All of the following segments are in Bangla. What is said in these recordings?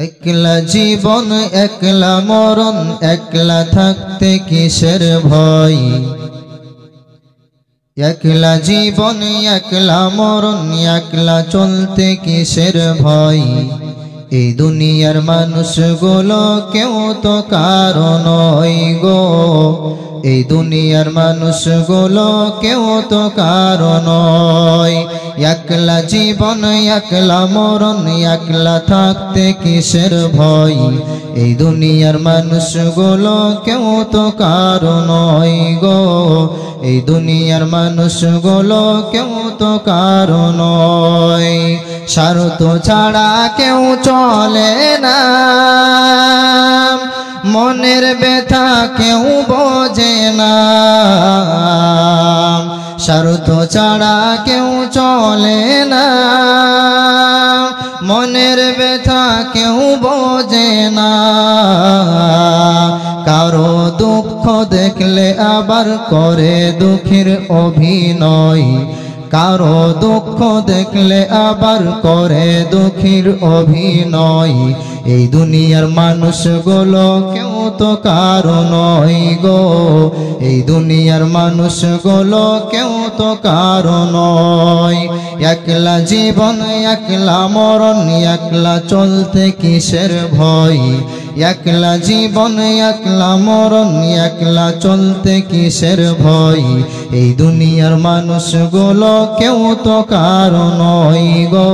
একলা জীবন একলা মরণ, একলা থাকতে কিসের ভয়। একলা জীবন একলা মরণ, একলা চলতে কিসের ভয়। এই দুনিয়ার মানুষগুলো কেউ তো কারো নয় গো। এই দুনিয়ার মানুষগুলো কেউ তো কারো নয়। একলা জীবন একলা মরণ, একলা থাকতে কিসের ভয়। এই দুনিয়ার মানুষগুলো কেউ তো কারো নয় গো। এই দুনিয়ার মানুষগুলো কেউ তো কারো নয়। স্বার্থ ছাড়া কেউ চলে না, মনের ব্যথা কেউ বোঝে না। স্বার্থ ছাড়া কেউ চলে না, মনের ব্যথা কেউ বোঝে না। কারো দুঃখ দেখলে আবার করে দুঃখের অভিনয়। কারো দুঃখ দেখলে আবার করে দুঃখের অভিনয়। এই দুনিয়ার মানুষগুলো কেউ তো কারো নয় গো। এই দুনিয়ার মানুষগুলো কেউ তো কারো নয়। একলা জীবন একলা মরণ, একলা চলতে কিসের ভয়। একলা জীবন একলা মরণ, একলা চলতে কিসের ভয়। এই দুনিয়ার মানুষগুলো কেউ তো কারো নয় গো।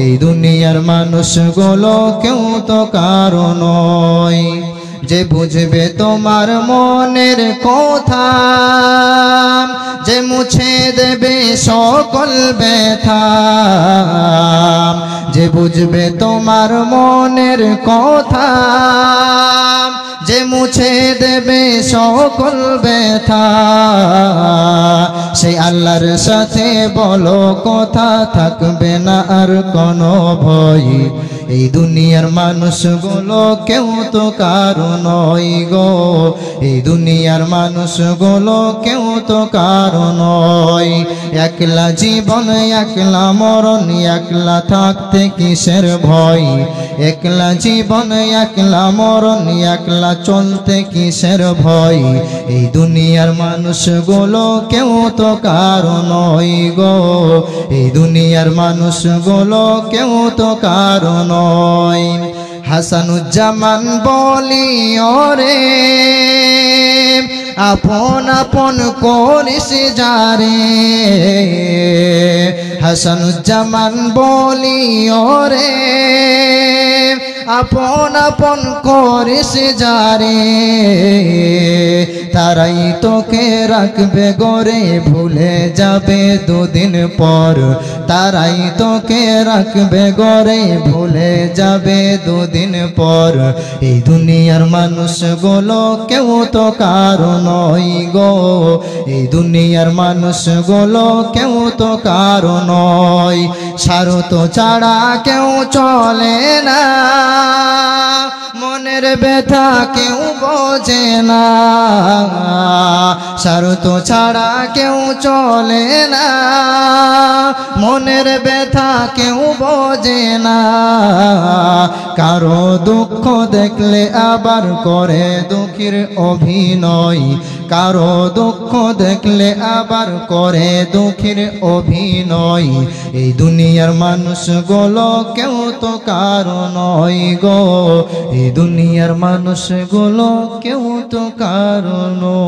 এই দুনিয়ার মানুষগুলো কেউ তো কারো নয়। যে বুঝবে তোমার মনের কথা, যে মুছে দেবে সকল ব্যথা। যে বুঝবে তোমার মনের কথা, যে মুছে দেবে সকল ব্যথা। সেই আল্লাহর সাথে বলো কথা, থাকবে না আর কোনো ভয়। এই দুনিয়ার মানুষগুলো কেউ তো কারো নয় গো। এই দুনিয়ার মানুষগুলো কেউ তো কারো নয়। একলা জীবন একলা মরণ, একলা থাকতে কিসের ভয়। একলা জীবন একলা মরণ, একলা চলতে কিসের ভয়। এই দুনিয়ার মানুষগুলো কেউ তো কারো নয় গো। এই দুনিয়ার মানুষগুলো কেউ তো কারো নয়। হাসানুজ্জামান বলি ওরে, আপন আপন করিস যারে। হাসানুজ্জামান বলি ওরে, আপন আপন করিস যারে। তারাই তোকে রাখবে গরে, ভুলে যাবে দুদিন পর। তারাই তোকে রাখবে গরে, ভুলে যাবে দুদিন পর। এই দুনিয়ার মানুষগুলো কেউ তো কারো নয় গো। এই দুনিয়ার মানুষগুলো কেউ তো কারো নয়। স্বার্থ ছাড়া কেউ চলে না, মনের ব্যথা কেউ বোঝে না। স্বার্থ ছাড়া কেউ চলে না, মনের ব্যথা কেউ বোঝে না। কারো দুঃখ দেখলে আবার করে দুঃখের অভিনয়। কারো দুঃখ দেখলে আবার করে দুঃখের অভিনয়। এই দুনিয়ার মানুষগুলো কেউ তো কারো নয় গো। এই দুনিয়ার মানুষগুলো কেউ তো কারো নয়।